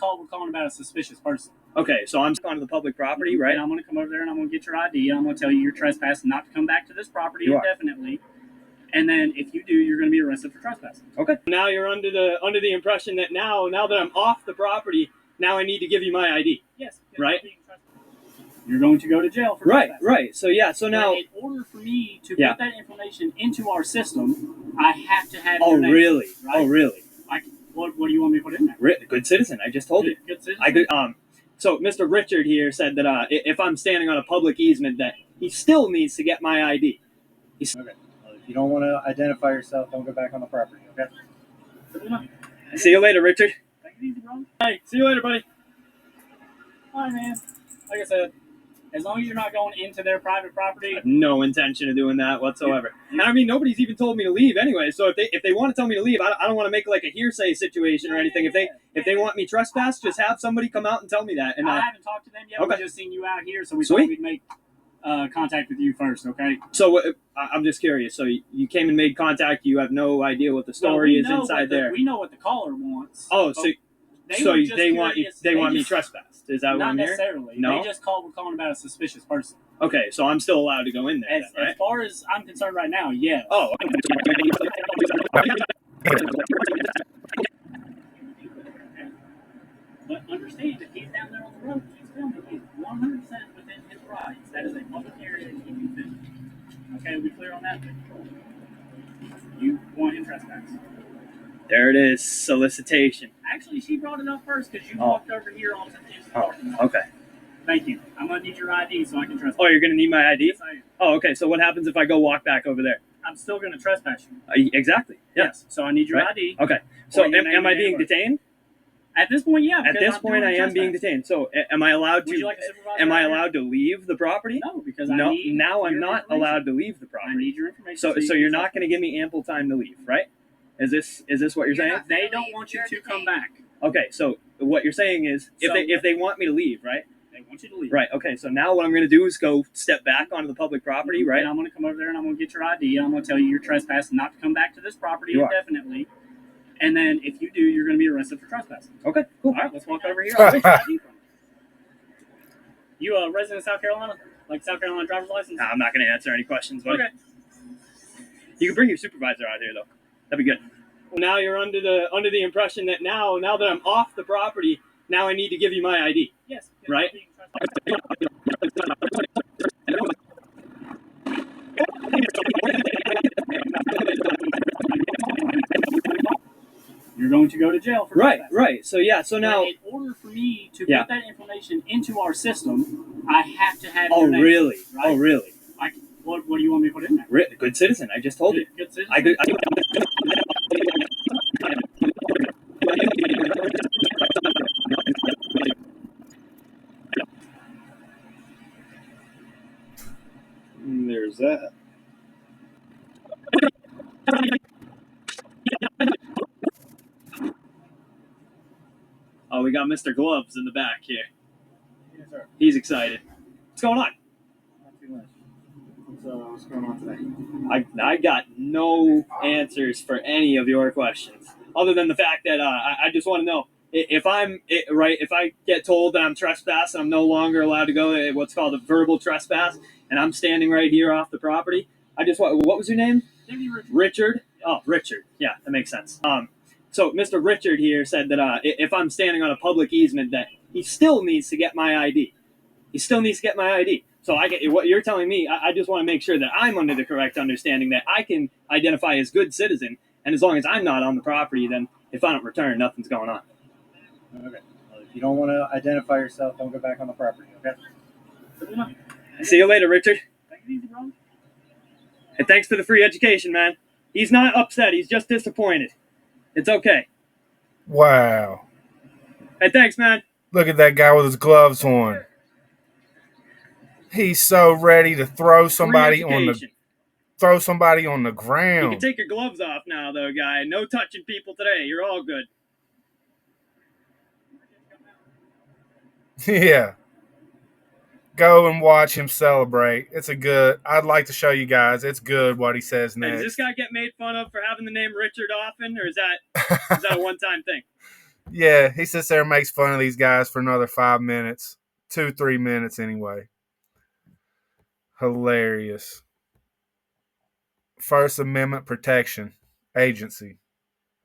called. We're calling about a suspicious person. Okay, so I'm onto the public property, right? And I'm going to come over there and I'm going to get your ID. And I'm going to tell you you're trespassing, not to come back to this property indefinitely. And then if you do, you're going to be arrested for trespassing. Okay. Now you're under the impression that now that I'm off the property, now I need to give you my ID. Yes. Right. You're going to go to jail for trespassing. Right. So yeah. So now, in order for me to put that information into our system, I have to have. Oh your name, really? Right? Oh really? What do you want me to put in there? Good citizen. I just told you. Good citizen. So Mr. Richard here said that if I'm standing on a public easement, that he still needs to get my ID. Okay. Well, if you don't want to identify yourself, don't go back on the property. Okay. See you later, Richard. Take it easy, bro. Hey, see you later, buddy. All right, man. Like I said, as long as you're not going into their private property. I have no intention of doing that whatsoever. And I mean, nobody's even told me to leave anyway. So if they want to tell me to leave, I don't want to make like a hearsay situation or anything. If they want me trespassed, just have somebody come out and tell me that. And I haven't talked to them yet. Okay. We just seen you out here, so we thought we'd make contact with you first, okay? So I'm just curious. So you came and made contact. You have no idea what the story is inside there. We know what the caller wants. Oh, so they want me trespassed. Is that what I'm hearing? Not necessarily. No? They just called. We're calling about a suspicious person. Okay, so I'm still allowed to go in there. As far as I'm concerned right now, yeah. Oh. But understand, if he's down there on the road, he's filming. He's 100% within his rights. That is a public area that he can film. Okay, are we clear on that? You want him trespassed. There it is, solicitation. Actually, she brought it up first because you walked over here onto the parking lot. Okay. Thank you. I'm going to need your ID so I can trespass. Oh, you're going to need my ID? Yes, I am. Oh, okay. So what happens if I go walk back over there? I'm still going to trespass you. Exactly. Yes. So I need your ID. Okay. So am I being detained? At this point, yeah. At this point, I am being detained. So am I allowed to? Would you like a supervisor? Am I allowed to leave the property? No, because now I'm not allowed to leave the property. I need your information. So you're not going to give me ample time to leave, right? Is this what you're saying? They don't want you to come back. Okay, so what you're saying is if they want me to leave, right? They want you to leave. Right. Okay. So now what I'm going to do is go step back onto the public property, right? And I'm going to come over there and I'm going to get your ID. I'm going to tell you you're trespassing, not to come back to this property indefinitely. And then if you do, you're going to be arrested for trespassing. Okay. Cool. All right. Let's walk over here. I'll get your ID from you. A resident of South Carolina, like South Carolina driver's license? Nah, I'm not going to answer any questions, buddy. Okay. You can bring your supervisor out here though. That'd be good. Now you're under the impression that now that I'm off the property, now I need to give you my ID. Yes. Right? You're going to go to jail for trespassing. Right. So yeah. So now, in order for me to put that information into our system, I have to have. Oh your name, really? Right? Oh really? What do you want me to put in there? Good citizen. I just told you. Good citizen. There's that. Oh, we got Mr. Gloves in the back here. Yes, sir. He's excited. What's going on? Not too much. What's going on today? I got no answers for any of your questions, other than the fact that I just want to know if I get told that I'm trespassing, I'm no longer allowed to go. What's called a verbal trespass, and I'm standing right here off the property. I just want. What was your name? Richard. Oh, Richard. Yeah, that makes sense. So Mr. Richard here said that if I'm standing on a public easement, that he still needs to get my ID. He still needs to get my ID. So I get what you're telling me. I just want to make sure that I'm under the correct understanding that I can identify as good citizen, and as long as I'm not on the property, then if I don't return, nothing's going on. Okay. Well, if you don't want to identify yourself, don't go back on the property. Okay. See you later, Richard. Take it easy, bro. And thanks for the free education, man. He's not upset. He's just disappointed. It's okay. Wow. Hey, thanks, man. Look at that guy with his gloves on. He's so ready to throw somebody on the ground. You can take your gloves off now, though, guy. No touching people today. You're all good. Yeah. Go and watch him celebrate. I'd like to show you guys. It's good what he says next. Does this guy get made fun of for having the name Richard often, or is that a one-time thing? Yeah, he sits there and makes fun of these guys for another 5 minutes. 2-3 minutes anyway. Hilarious. First Amendment protection agency.